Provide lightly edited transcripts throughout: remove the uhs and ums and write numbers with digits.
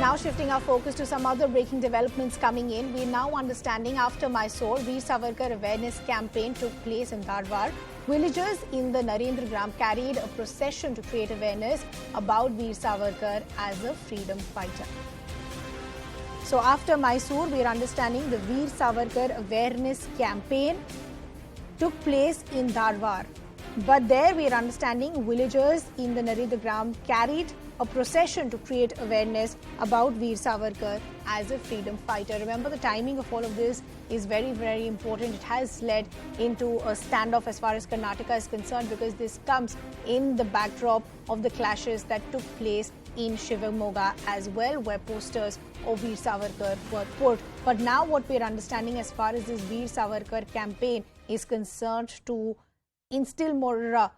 Now shifting our focus to some other breaking developments coming in. We're now understanding after Mysore, Veer Savarkar awareness campaign took place in Dharwad. Villagers in the Narendra Gram carried a procession to create awareness about Veer Savarkar as a freedom fighter. So after Mysore, we are understanding the Veer Savarkar awareness campaign took place in Dharwad. But there we are understanding villagers in the Narendra Gram carried a procession to create awareness about Veer Savarkar as a freedom fighter. Remember, the timing of all of this is very, very important. It has led into a standoff as far as Karnataka is concerned, because this comes in the backdrop of the clashes that took place in Shivamogga as well, where posters of Veer Savarkar were put. But now what we are understanding as far as this Veer Savarkar campaign is concerned, to instill more,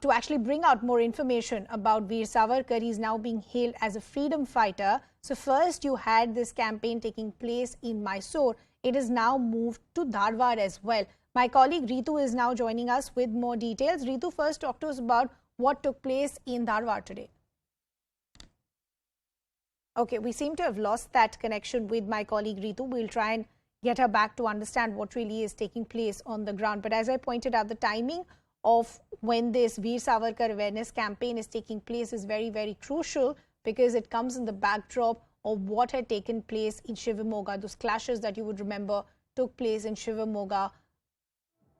to actually bring out more information about Veer Savarkar. He is now being hailed as a freedom fighter. So first you had this campaign taking place in Mysore. It is now moved to Dharwad as well. My colleague Ritu is now joining us with more details. Ritu, first talk to us about what took place in Dharwad today. Okay, we seem to have lost that connection with my colleague Ritu. We'll try and get her back to understand what really is taking place on the ground. But as I pointed out, the timing of when this Veer Savarkar awareness campaign is taking place is very, very crucial, because it comes in the backdrop of what had taken place in Shivamogga. Those clashes that you would remember took place in Shivamogga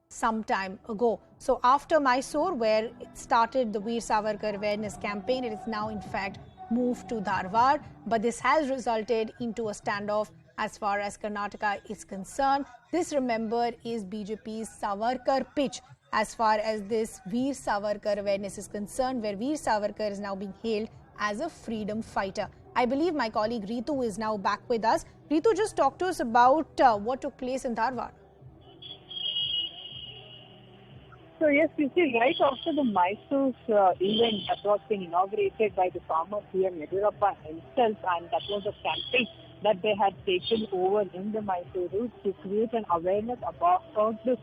some time ago. So after Mysore, where it started the Veer Savarkar awareness campaign, it is now in fact moved to Dharwad. But this has resulted into a standoff as far as Karnataka is concerned. This, remember, is BJP's Savarkar pitch as far as this Veer Savarkar awareness is concerned, where Veer Savarkar is now being hailed as a freedom fighter. I believe my colleague Ritu is now back with us. Ritu, just talk to us about what took place in Dharwad. So yes, you see, right after the Mysore event that was being inaugurated by the former PM Yediyurappa himself, and that was a campaign that they had taken over in the Mysore route to create an awareness about the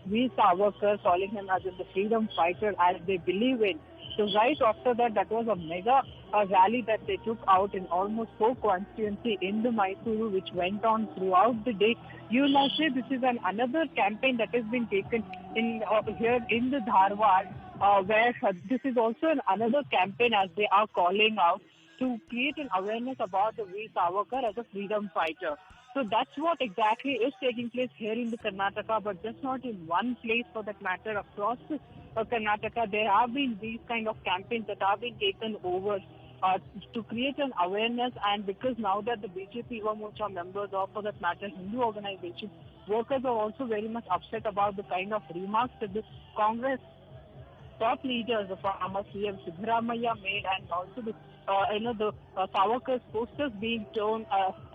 Veer Savarkar, calling him as the freedom fighter as they believe in. So right after that, that was a mega rally that they took out in almost 4 constituencies in the Mysuru, which went on throughout the day. You will now say this is another campaign that has been taken in here in the Dharwad, where this is also another campaign, as they are calling out, to create an awareness about the Veer Savarkar as a freedom fighter. So that's what exactly is taking place here in the Karnataka, but just not in one place for that matter. Across Karnataka, there have been these kind of campaigns that have been taken over to create an awareness. And because now that the BJP Yuva Morcha members, or for that matter Hindu organizations, workers are also very much upset about the kind of remarks that the Congress top leaders of former CM Siddaramaiah made, and also the Savarkar's posters being torn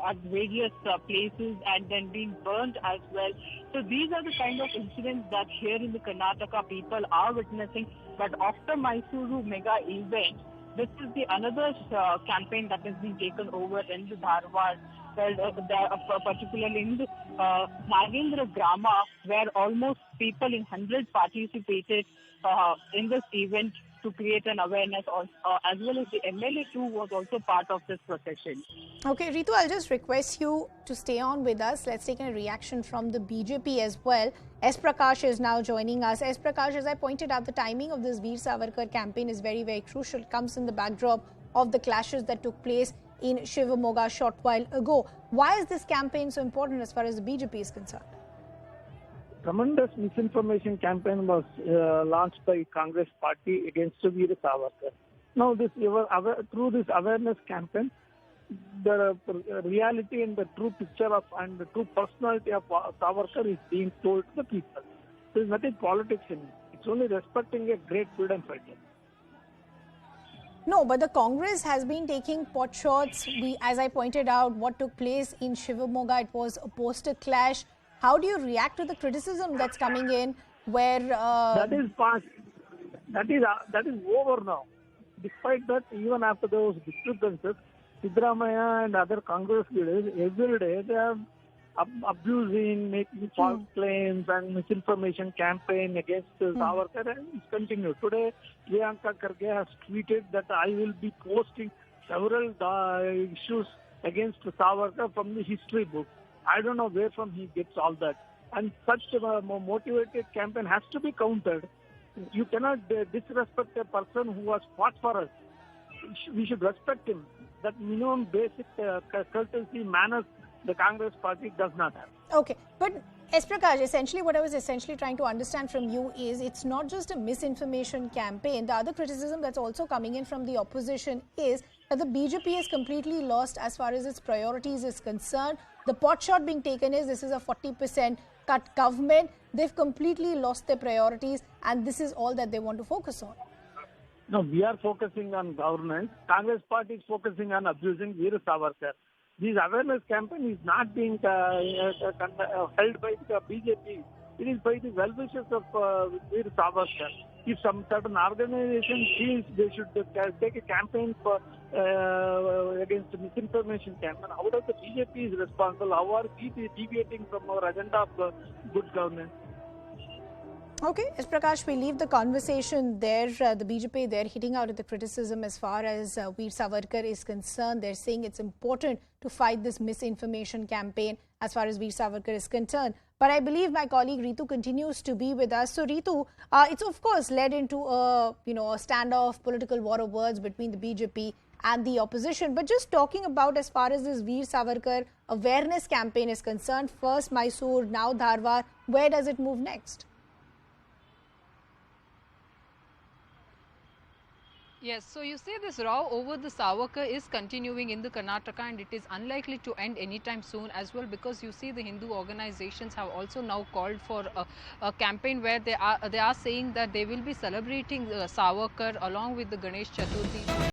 at various places and then being burned as well. So these are the kind of incidents that here in the Karnataka people are witnessing. But after Mysuru mega event, this is the another campaign that has been taken over in the Dharwad, particularly in the Narendra Grama, where almost people in hundreds participated in this event to create an awareness, as well as the MLA too was also part of this procession. Okay, Ritu, I'll just request you to stay on with us. Let's take a reaction from the BJP as well. S. Prakash is now joining us. S. Prakash, as I pointed out, the timing of this Veer Savarkar campaign is very, very crucial. It comes in the backdrop of the clashes that took place in Shivamogga a short while ago. Why is this campaign so important as far as the BJP is concerned? Tremendous misinformation campaign was launched by Congress party against Veer Savarkar. Now, through this awareness campaign, the reality and the true picture of and the true personality of Savarkar is being told to the people. There is nothing politics in it. It's only respecting a great freedom fighter. No, but the Congress has been taking pot shots. As I pointed out, what took place in Shivamogga, it was a poster clash. How do you react to the criticism that's coming in, where that is past? That is over now. Despite that, even after those disturbances, Siddaramaiah and other Congress leaders, every day they are abusing, making false claims and misinformation campaign against Savarkar, and it's continued. Today, Priyanka Kharge has tweeted that I will be posting several issues against Savarkar from the history book. I don't know where from he gets all that. And such a motivated campaign has to be countered. You cannot disrespect a person who has fought for us. We should respect him. That minimum basic courtesy, manners, the Congress party does not have. Okay, but S. Prakash, essentially what I was trying to understand from you is it's not just a misinformation campaign. The other criticism that's also coming in from the opposition is that the BJP has completely lost as far as its priorities is concerned. The pot shot being taken is this is a 40% cut government. They've completely lost their priorities and this is all that they want to focus on. No, we are focusing on governance. Congress party is focusing on abusing Veer Savarkar. This awareness campaign is not being held by the BJP. It is by the well-wishers of Veer Savarkar. If some certain organization feels they should take a campaign for against misinformation campaign, how does the BJP is responsible? How are we deviating from our agenda of good governance? Okay, as Prakash, we leave the conversation there. The BJP, they're hitting out at the criticism as far as Veer Savarkar is concerned. They're saying it's important to fight this misinformation campaign as far as Veer Savarkar is concerned. But I believe my colleague Ritu continues to be with us. So Ritu, it's of course led into a standoff, political war of words between the BJP and the opposition. But just talking about as far as this Veer Savarkar awareness campaign is concerned, first Mysore, now Dharwad, where does it move next? Yes, so you say this row over the Savarkar is continuing in the Karnataka and it is unlikely to end anytime soon as well, because you see the Hindu organizations have also now called for a campaign where they are saying that they will be celebrating Savarkar along with the Ganesh Chaturthi.